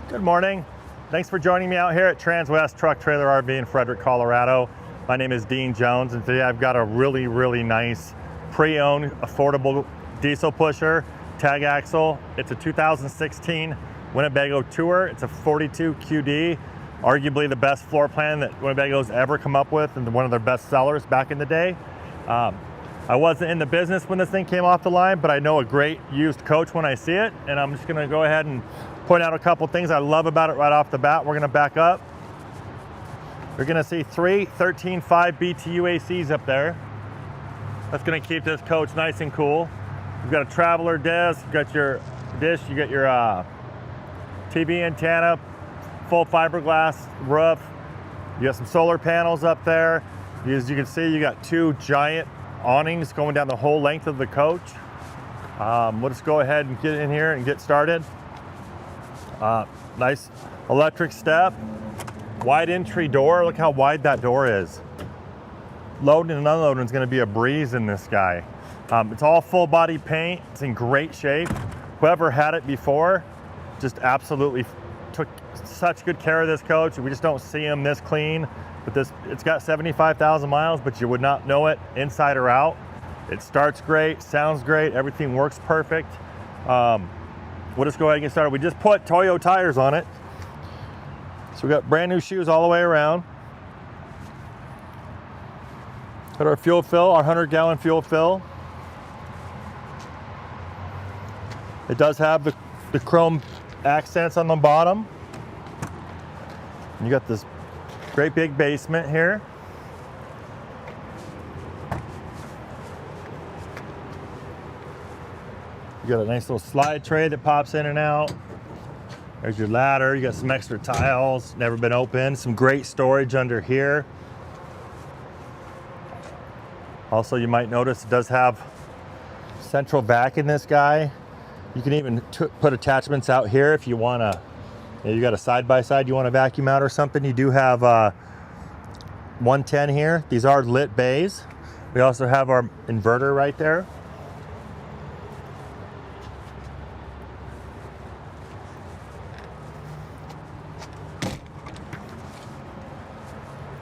Good morning. Thanks for joining me out here at Transwest Truck Trailer RV in Frederick, Colorado. My name is Dean Jones, and today I've got a really nice pre-owned affordable diesel pusher, tag axle. It's a 2016 Winnebago Tour. It's a 42 QD, arguably the best floor plan that Winnebago's ever come up with and one of their best sellers back in the day. I wasn't in the business when this thing came off the line, but I know a great used coach when I see it, and I'm just gonna go ahead and point out a couple things I love about it right off the bat. We're gonna back up. You're gonna see three 13.5 BTU ACs up there. That's gonna keep this coach nice and cool. You've got a traveler desk, you've got your dish, you got your TV antenna, full fiberglass roof. You got some solar panels up there. As you can see, you got two giant awnings going down the whole length of the coach. We'll just go ahead and get in here and get started. Nice electric step, wide entry door. Look how wide that door is. Loading and unloading is going to be a breeze in this guy. It's all full body paint. It's in great shape. Whoever had it before just absolutely took such good care of this coach. We just don't see them this clean. But this, it's got 75,000 miles, but you would not know it inside or out. It starts great, sounds great, everything works perfect. We'll just go ahead and get started. We just put Toyo tires on it. So we got brand new shoes all the way around. Got our fuel fill, our 100-gallon fuel fill. It does have the chrome accents on the bottom. You got this great big basement here. You got a nice little slide tray that pops in and out. There's your ladder. You got some extra tiles, never been opened. Some great storage under here. Also, you might notice it does have central vac in this guy. You can even put attachments out here if you want to. You got a side-by-side you want to vacuum out or something. You do have 110 here. These are lit bays. We also have our inverter right there.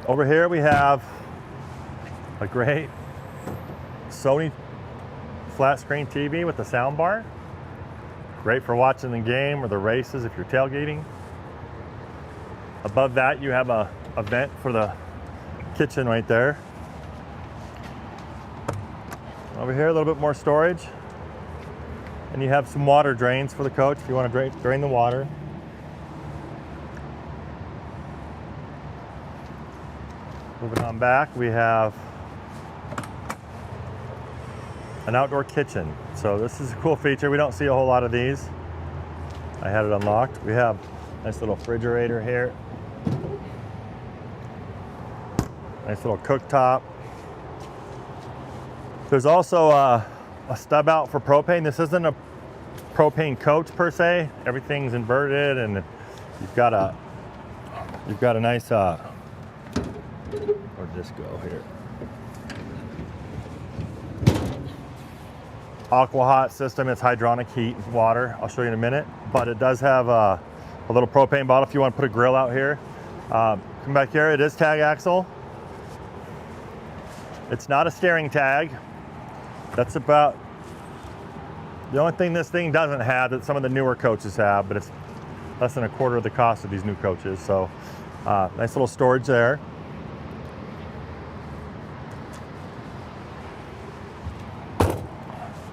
Over here we have a great Sony flat screen TV with a sound bar. Great for watching the game or the races if you're tailgating. Above that you have a vent for the kitchen right there. Over here a little bit more storage. And you have some water drains for the coach if you want to drain the water. Moving on back, we have an outdoor kitchen. So this is a cool feature. We don't see a whole lot of these. I had it unlocked. We have a nice little refrigerator here. Nice little cooktop. There's also a stub out for propane. This isn't a propane coach per se. Everything's inverted, and you've got a nice where'd this go here? Aqua hot system. It's hydronic heat and water. I'll show you in a minute. But it does have a little propane bottle if you want to put a grill out here. Come back here. It is tag axle. It's not a steering tag. That's about the only thing this thing doesn't have that some of the newer coaches have, but it's less than a quarter of the cost of these new coaches. So nice little storage there.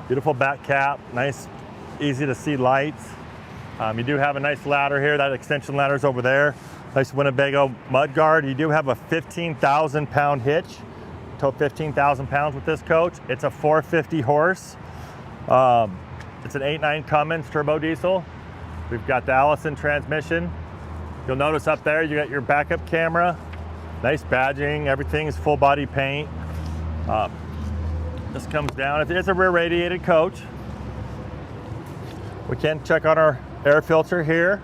Beautiful back cap, nice, easy to see lights. You do have a nice ladder here. That extension ladder is over there. Nice Winnebago mud guard. You do have a 15,000 pound hitch. Total 15,000 pounds with this coach. It's a 450 horse. It's an 8.9 Cummins turbo diesel. We've got the Allison transmission. You'll notice up there you got your backup camera. Nice badging. Everything's full body paint. This comes down. It's a rear radiated coach. We can check on our air filter here.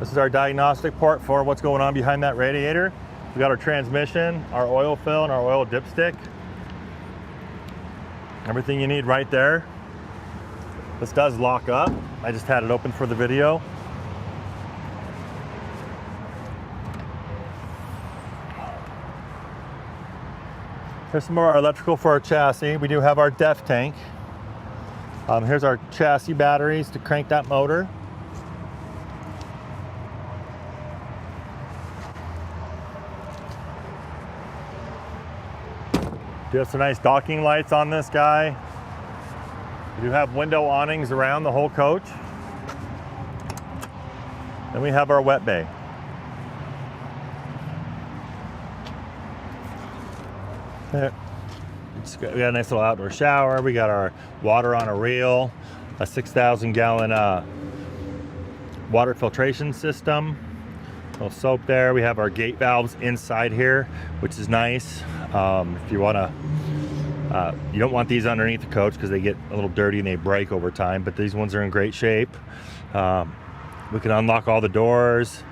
This is our diagnostic port for what's going on behind that radiator. We got our transmission, our oil fill, and our oil dipstick. Everything you need right there. This does lock up. I just had it open for the video. Here's some more electrical for our chassis. We do have our def tank. Here's our chassis batteries to crank that motor. Do have some nice docking lights on this guy. We do have window awnings around the whole coach. Then we have our wet bay. We got a nice little outdoor shower. We got our water on a reel, a 6,000 gallon water filtration system. A little soap there. We have our gate valves inside here, which is nice. If you want to, you don't want these underneath the coach because they get a little dirty and they break over time, but these ones are in great shape. We can unlock all the doors.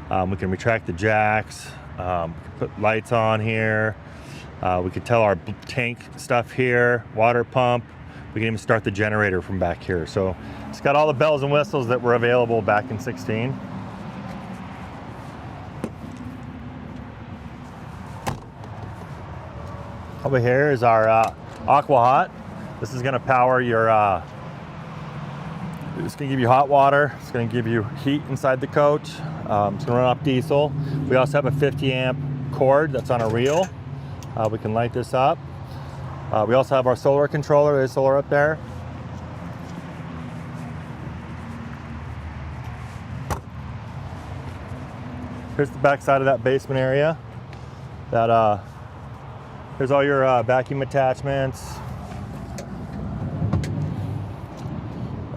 We can retract the jacks. We can put lights on here. We can tell our tank stuff here, water pump. We can even start the generator from back here. So it's got all the bells and whistles that were available back in 16. Over here is our Aqua Hot. This is gonna power your, it's gonna give you hot water. It's gonna give you heat inside the coach. It's gonna run off diesel. We also have a 50 amp cord that's on a reel. We can light this up. We also have our solar controller. There's solar up there. Here's the back side of that basement area. Here's all your vacuum attachments.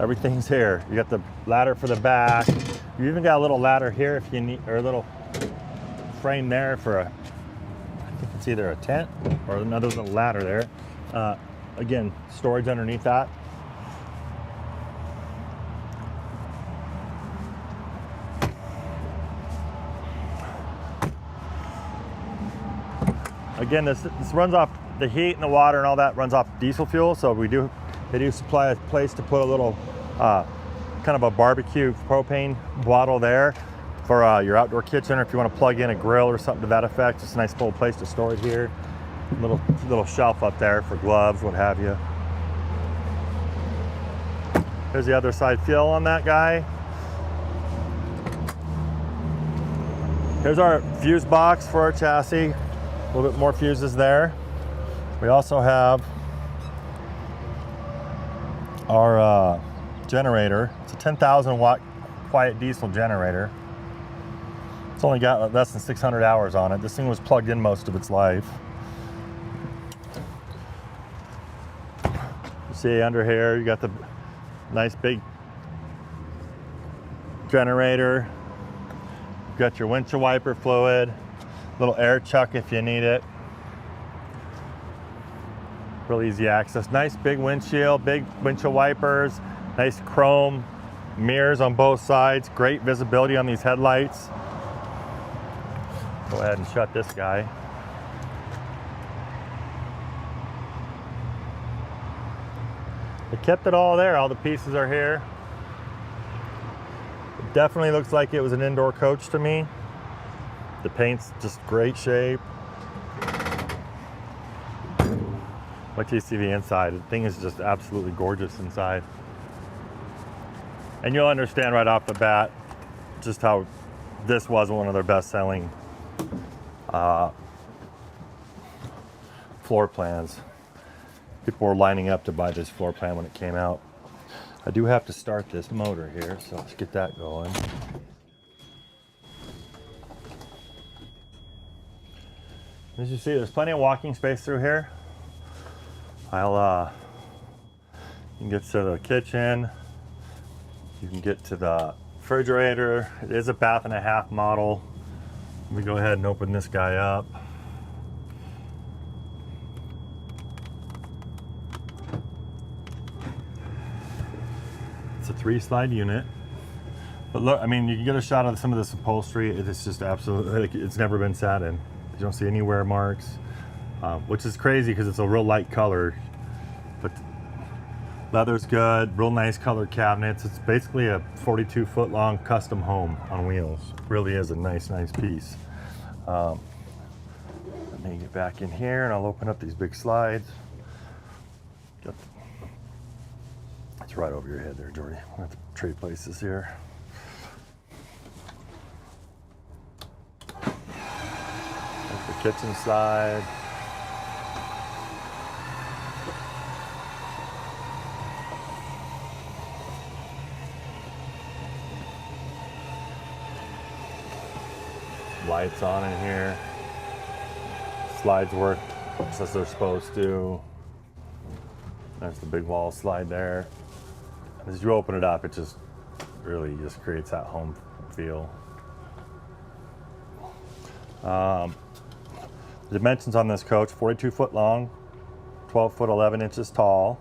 Everything's here. You got the ladder for the back. You even got a little ladder here if you need, or a little frame there for a, I think it's either a tent or another little ladder there. Again, storage underneath that. Again, this runs off the heat and the water and all that runs off diesel fuel. So they do supply a place to put a little kind of a barbecue propane bottle there for your outdoor kitchen, or if you want to plug in a grill or something to that effect. It's a nice little place to store it here. Little shelf up there for gloves, what have you. There's the other side fuel on that guy. Here's our fuse box for our chassis. A little bit more fuses there. We also have our generator. It's a 10,000 watt quiet diesel generator. It's only got less than 600 hours on it. This thing was plugged in most of its life. You see under here, you got the nice big generator. You got your windshield wiper fluid, little air chuck if you need it. Real easy access. Nice big windshield, big windshield wipers, nice chrome mirrors on both sides, great visibility on these headlights. Go ahead and shut this guy. They kept it all there, all the pieces are here. It definitely looks like it was an indoor coach to me. The paint's just great shape. Wait till you see the inside. The thing is just absolutely gorgeous inside. And you'll understand right off the bat just how this was one of their best-selling floor plans. People were lining up to buy this floor plan when it came out. I do have to start this motor here, so let's get that going. As you see, there's plenty of walking space through here. You can get to the kitchen. You can get to the refrigerator. It is a bath and a half model. Let me go ahead and open this guy up. It's a 3-slide unit. But look, I mean, you can get a shot of some of this upholstery. It's just absolutely, it's never been sat in. You don't see any wear marks, which is crazy because it's a real light color. But leather's good, real nice colored cabinets. It's basically a 42-foot long custom home on wheels. It really is a nice piece. Let me me get back in here and I'll open up these big slides. It's right over your head there, Jordy. We'll have to trade places here. There's the kitchen slide. Lights on in here. Slides work just as they're supposed to. There's the big wall slide there. As you open it up, it just really just creates that home feel. The dimensions on this coach: 42 foot long, 12 foot 11 inches tall,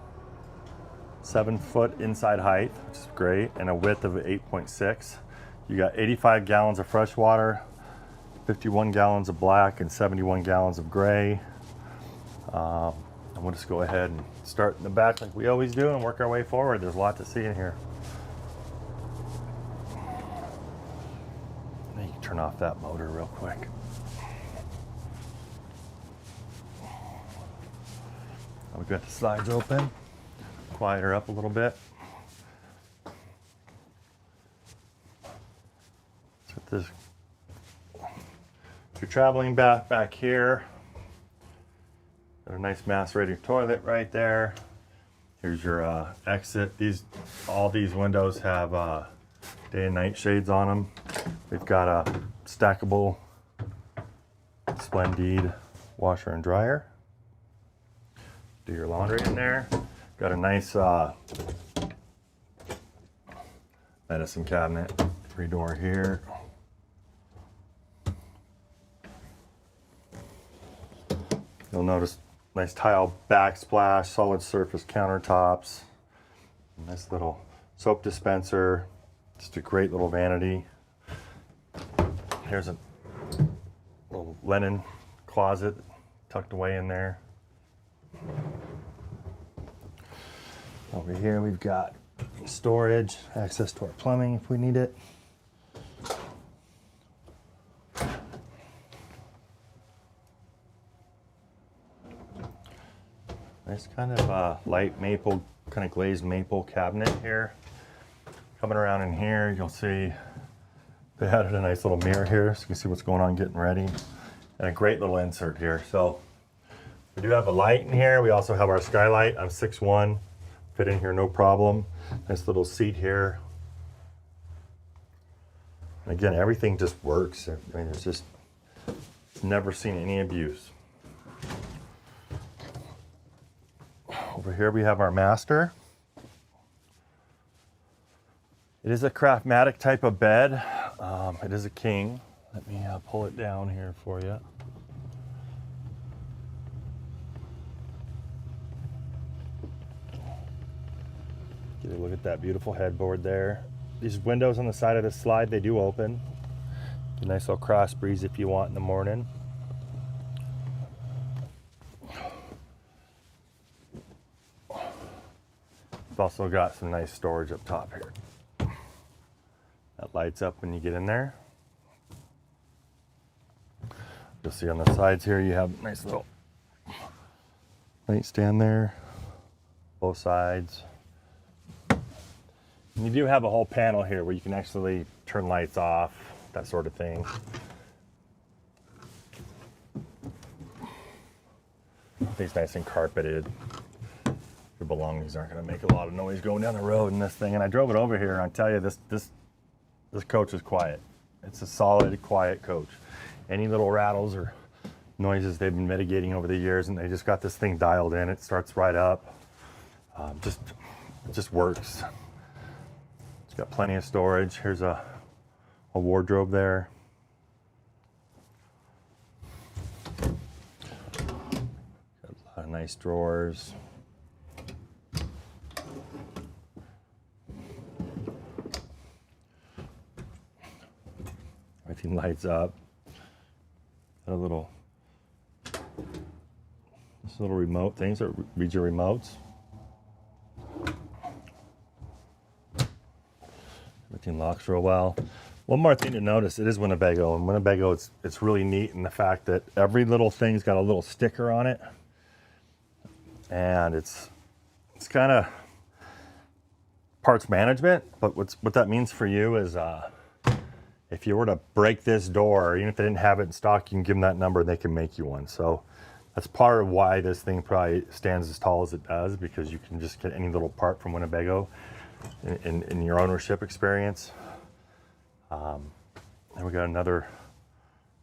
7 foot inside height, which is great, and a width of 8.6. You got 85 gallons of fresh water, 51 gallons of black, and 71 gallons of gray. And we'll just go ahead and start in the back like we always do and work our way forward. There's a lot to see in here. Now you can turn off that motor real quick. We've got the slides open. Quiet her up a little bit. So this, if you're traveling back here, got a nice macerating toilet right there. Here's your exit. All these windows have day and night shades on them. We've got a stackable Splendide washer and dryer. Do your laundry in there. Got a nice medicine cabinet, 3-door here. You'll notice nice tile backsplash, solid surface countertops, nice little soap dispenser, just a great little vanity. Here's a little linen closet tucked away in there. Over here we've got storage, access to our plumbing if we need it. Nice kind of light maple, kind of glazed maple cabinet here. Coming around in here, you'll see they added a nice little mirror here so you can see what's going on getting ready. And a great little insert here. So we do have a light in here. We also have our skylight. I'm 6'1", fit in here no problem. Nice little seat here. And again, everything just works. I mean, it's never seen any abuse. Over here we have our master. It is a Craftmatic type of bed. It is a king. Let me pull it down here for you. Get a look at that beautiful headboard there. These windows on the side of the slide, they do open. A nice little cross breeze if you want in the morning. It's also got some nice storage up top here. That lights up when you get in there. You'll see on the sides here you have a nice little nightstand there, both sides. And you do have a whole panel here where you can actually turn lights off, that sort of thing. Everything's nice and carpeted. Your belongings aren't going to make a lot of noise going down the road in this thing. And I drove it over here, and I tell you, this coach is quiet. It's a solid, quiet coach. Any little rattles or noises they've been mitigating over the years, and they just got this thing dialed in. It starts right up. It just works. It's got plenty of storage. Here's a wardrobe there. Got a lot of nice drawers. Everything lights up. Got this little remote things that read your remotes. Everything locks real well. One more thing to notice, it is Winnebago, and Winnebago, it's really neat in the fact that every little thing's got a little sticker on it, and it's kind of parts management. But what that means for you is, if you were to break this door, even if they didn't have it in stock, you can give them that number and they can make you one. So that's part of why this thing probably stands as tall as it does, because you can just get any little part from Winnebago in your ownership experience. And we got another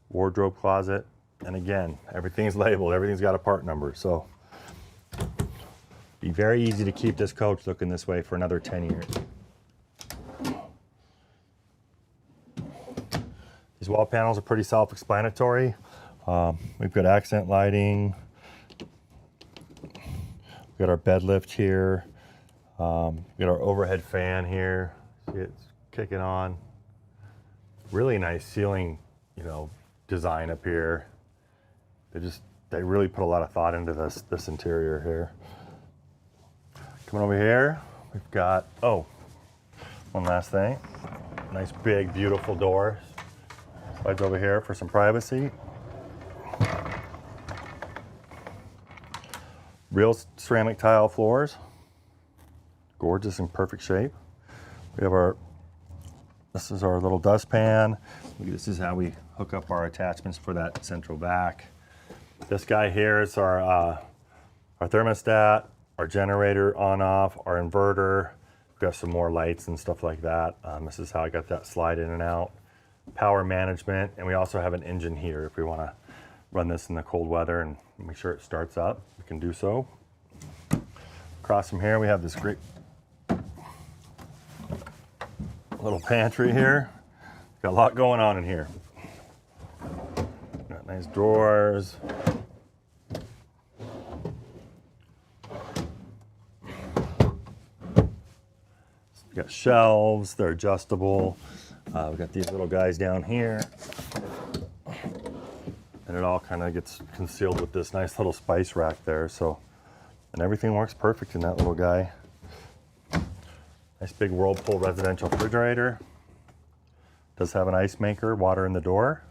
wardrobe closet. And again, everything's labeled, everything's got a part number. So be very easy to keep this coach looking this way for another 10 years. These wall panels are pretty self-explanatory. We've got accent lighting. We've got our bed lift here. We've got our overhead fan here. See, it's kicking on. Really nice ceiling, design up here. They really put a lot of thought into this interior here. Coming over here, we've got, one last thing. Nice big, beautiful door. Slides over here for some privacy. Real ceramic tile floors. Gorgeous and perfect shape. We have this is our little dustpan. This is how we hook up our attachments for that central vac. This guy here is our thermostat, our generator on off, our inverter. We've got some more lights and stuff like that. This is how I got that slide in and out. Power management, and we also have an engine here if we want to run this in the cold weather and make sure it starts up. We can do so. Across from here, we have this great little pantry here. Got a lot going on in here. Got nice drawers. Got shelves, they're adjustable. We've got these little guys down here. And it all kind of gets concealed with this nice little spice rack there. And everything works perfect in that little guy. Nice big Whirlpool residential refrigerator. Does have an ice maker, water in the door.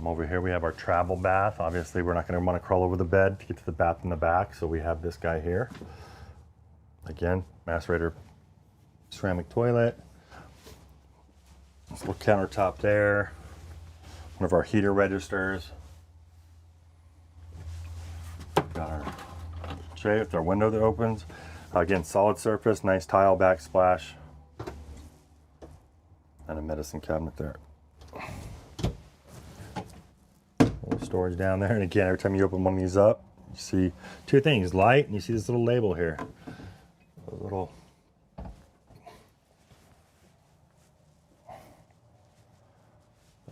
Over here we have our travel bath. Obviously we're not going to want to crawl over the bed to get to the bath in the back, so we have this guy here. Again, macerator ceramic toilet. This little countertop there. One of our heater registers. Got our tray with our window that opens. Again, solid surface, nice tile backsplash. And a medicine cabinet there. Little storage down there. And again, every time you open one of these up, you see two things, light, and you see this little label here. A little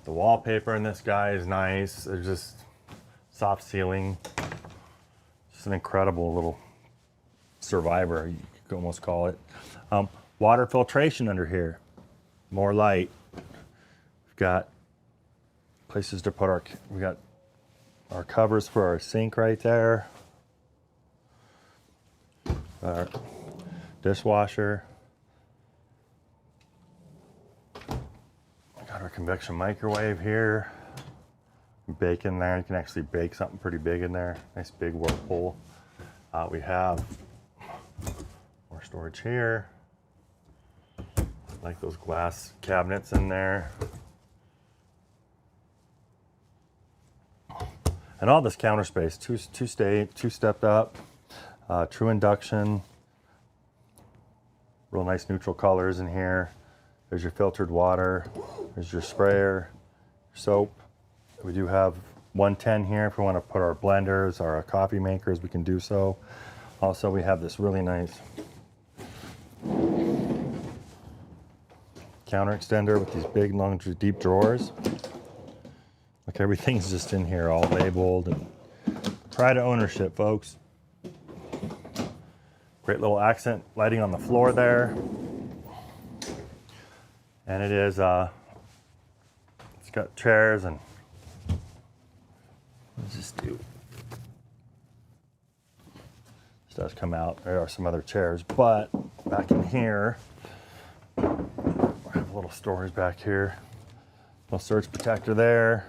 the wallpaper in this guy is nice. There's just soft ceiling. Just an incredible little survivor, you could almost call it. Water filtration under here. More light. We've got places to put we got our covers for our sink right there. Our dishwasher. Got our convection microwave here. Bake in there. You can actually bake something pretty big in there. Nice big Whirlpool. We have more storage here. Like those glass cabinets in there. And all this counter space, two stepped up, true induction. Real nice neutral colors in here. There's your filtered water. There's your sprayer, soap. We do have 110 here. If we want to put our blenders, our coffee makers, we can do so. Also, we have this really nice counter extender with these big, long, deep drawers. Look, everything's just in here, all labeled. And pride of ownership, folks. Great little accent lighting on the floor there. And it is, it's got chairs and Let's just do. This does come out. There are some other chairs, but back in here, I have a little storage back here. Little surge protector there.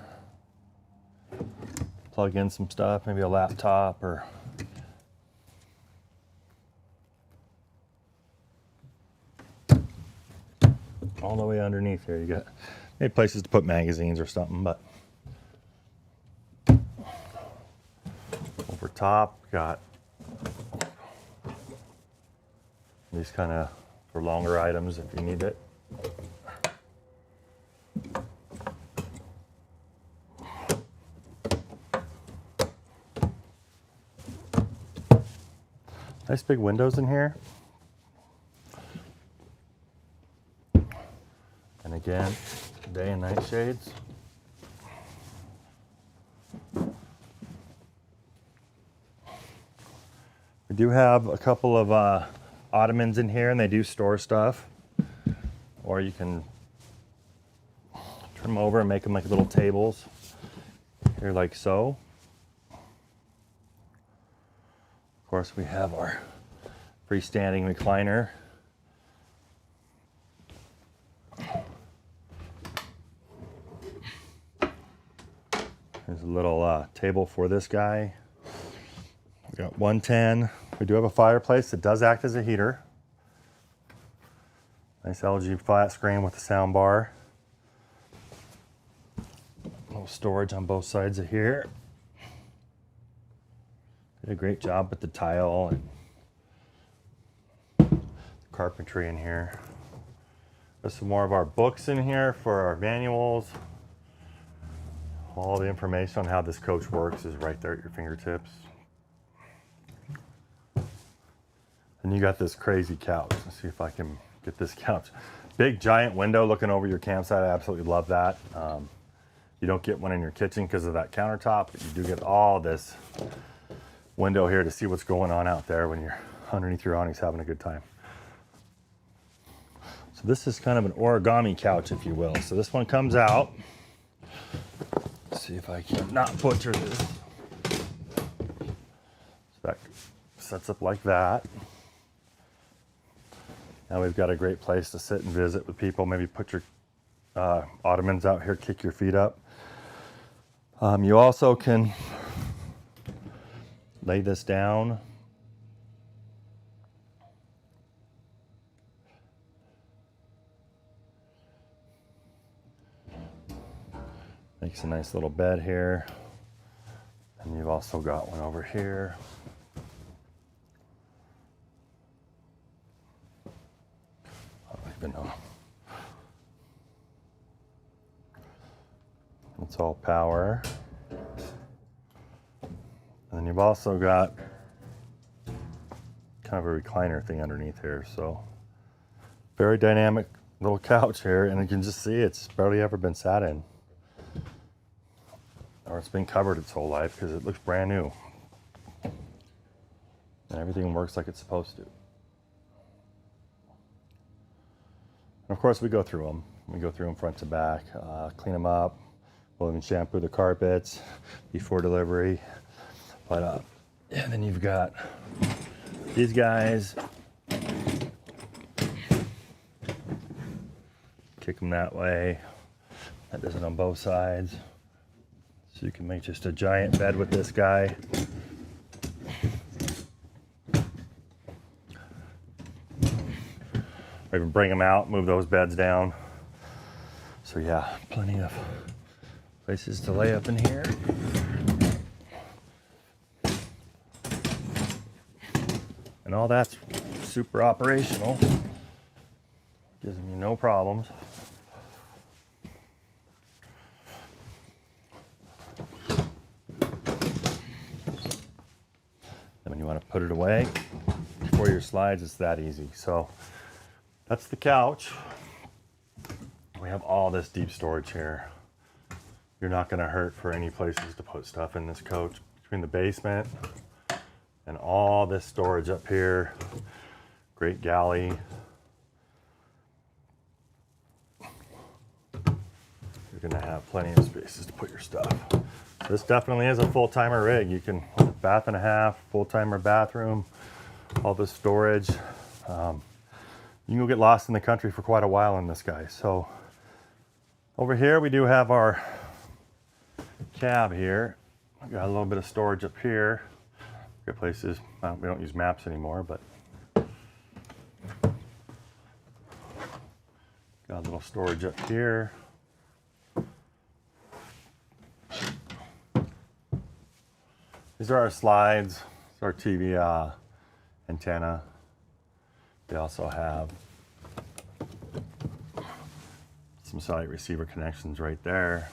Plug in some stuff, maybe a laptop or. All the way underneath here, you got maybe places to put magazines or something, but over top, got these kind of for longer items if you need it. Nice big windows in here. And again, day and night shades. We do have a couple of ottomans in here, and they do store stuff. Or you can turn them over and make them like little tables. Here, like so. Of course, we have our freestanding recliner. There's a little table for this guy. We got 110. We do have a fireplace that does act as a heater. Nice LG flat screen with a sound bar. A little storage on both sides of here. Did a great job with the tile and carpentry in here. There's some more of our books in here for our manuals. All the information on how this coach works is right there at your fingertips. And you got this crazy couch. Let's see if I can get this couch. Big giant window looking over your campsite. I absolutely love that. You don't get one in your kitchen because of that countertop, but you do get all this window here to see what's going on out there when you're underneath your awnings having a good time. So this is kind of an origami couch, if you will. So this one comes out. Let's see if I can not butcher this. So that sets up like that. Now we've got a great place to sit and visit with people. Maybe put your ottomans out here, kick your feet up. You also can lay this down. Makes a nice little bed here. And you've also got one over here. I don't even know. It's all power. And then you've also got kind of a recliner thing underneath here. So very dynamic little couch here. And you can just see it's barely ever been sat in. Or it's been covered its whole life because it looks brand new. And everything works like it's supposed to. And of course we go through them. We go through them front to back, clean them up. We'll even shampoo the carpets before delivery. But and then you've got these guys. Kick them that way. That does it on both sides. So you can make just a giant bed with this guy. Or even bring them out, move those beds down. So yeah, plenty of places to lay up in here. And all that's super operational. Gives me no problems. When you want to put it away before your slides, it's that easy. So that's the couch. We have all this deep storage here. You're not going to hurt for any places to put stuff in this coach. Between the basement and all this storage up here, great galley. you're gonna have plenty of spaces to put your stuff. This definitely is a full-timer rig. You can, bath and a half, full-timer bathroom, all this storage. You can go get lost in the country for quite a while in this guy. So over here we do have our cab here. We got a little bit of storage up here. Good places. We don't use maps anymore, but got a little storage up here. These are our slides. It's our TV antenna. We also have some satellite receiver connections right there.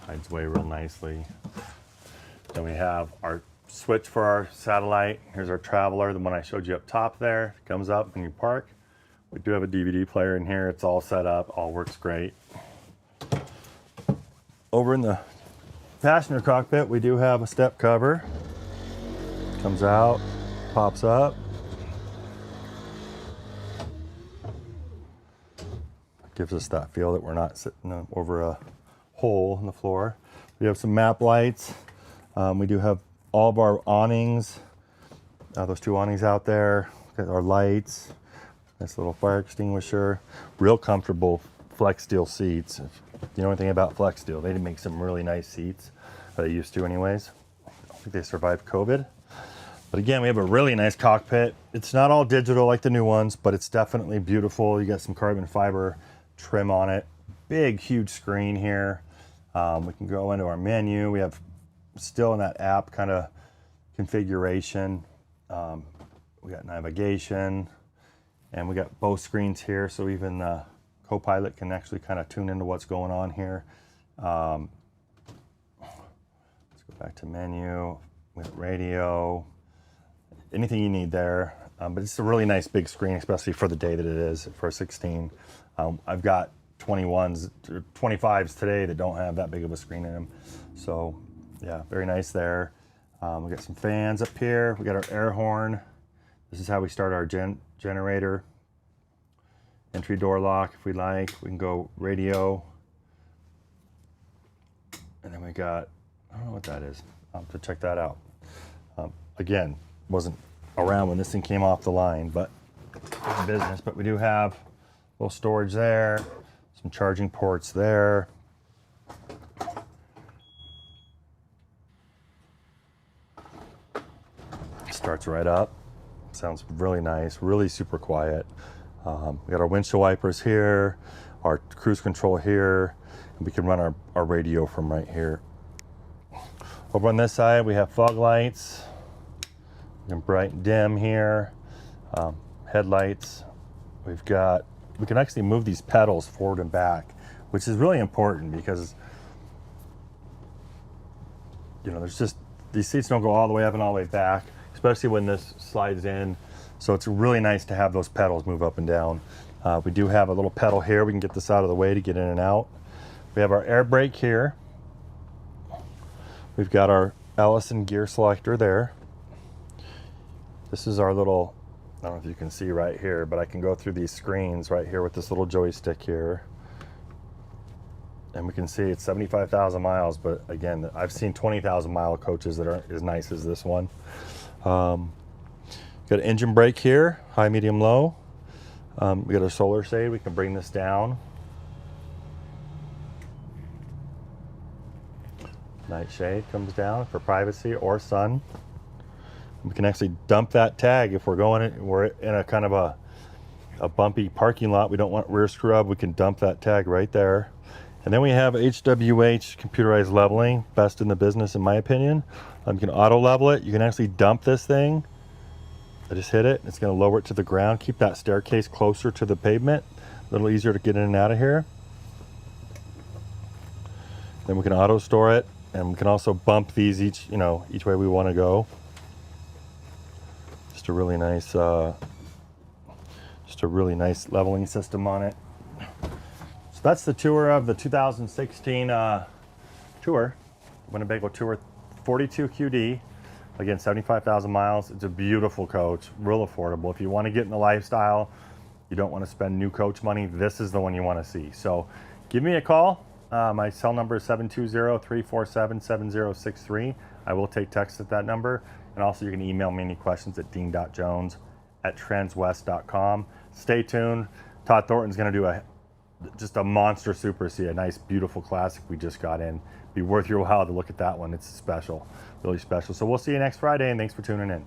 Hides away real nicely. Then we have our switch for our satellite. Here's our traveler, the one I showed you up top there. It comes up when you park. We do have a DVD player in here. It's all set up, all works great. Over in the passenger cockpit, we do have a step cover. Comes out, pops up. Gives us that feel that we're not sitting over a hole in the floor. We have some map lights. We do have all of our awnings. Those two awnings out there. Got our lights. Nice little fire extinguisher. Real comfortable flex steel seats. If you know anything about flex steel, they make some really nice seats. They used to anyways. I think they survived COVID. But again, we have a really nice cockpit. It's not all digital like the new ones, but it's definitely beautiful. You got some carbon fiber trim on it. Big, huge screen here. We can go into our menu. We have still in that app kind of configuration. We got navigation, and we got both screens here, so even the co-pilot can actually kind of tune into what's going on here. Let's go back to menu. We have radio. Anything you need there, but it's a really nice big screen, especially for the day that it is for a 16. I've got 21s, 25s today that don't have that big of a screen in them. So yeah, very nice there. We got some fans up here. We got our air horn. This is how we start our generator. Entry door lock if we like. We can go radio. And then we got, I don't know what that is. I'll have to check that out. Again, wasn't around when this thing came off the line, but it's business. But we do have a little storage there, some charging ports there. Starts right up. Sounds really nice, really super quiet. We got our windshield wipers here, our cruise control here, and we can run our radio from right here. Over on this side, we have fog lights. We can bright and dim here. Headlights. We can actually move these pedals forward and back, which is really important because, you know, there's just, these seats don't go all the way up and all the way back, especially when this slides in. So it's really nice to have those pedals move up and down. We do have a little pedal here. We can get this out of the way to get in and out. We have our air brake here. We've got our Allison gear selector there. This is our little, I don't know if you can see right here, but I can go through these screens right here with this little joystick here. And we can see it's 75,000 miles, but again, I've seen 20,000 mile coaches that aren't as nice as this one. Got an engine brake here, high, medium, low. We got a solar shade, we can bring this down. Night shade comes down for privacy or sun. We can actually dump that tag if we're in a kind of a bumpy parking lot. We don't want rear scrub. We can dump that tag right there. And then we have HWH computerized leveling, best in the business in my opinion. You can auto level it. You can actually dump this thing. I just hit it. It's going to lower it to the ground. Keep that staircase closer to the pavement. A little easier to get in and out of here. Then we can auto store it, and we can also bump these each way we want to go. Just a really nice leveling system on it. So that's the tour of the 2016 Tour, Winnebago Tour 42 QD. Again, 75,000 miles. It's a beautiful coach, real affordable. If you want to get in the lifestyle, you don't want to spend new coach money, this is the one you want to see. So give me a call. My cell number is 720-347-7063. I will take text at that number. And also you can email me any questions at dean.jones@transwest.com. Stay tuned. Todd Thornton's going to do just a monster Super C, a nice, beautiful classic we just got in. Be worth your while to look at that one. It's special, really special. So we'll see you next Friday, and thanks for tuning in.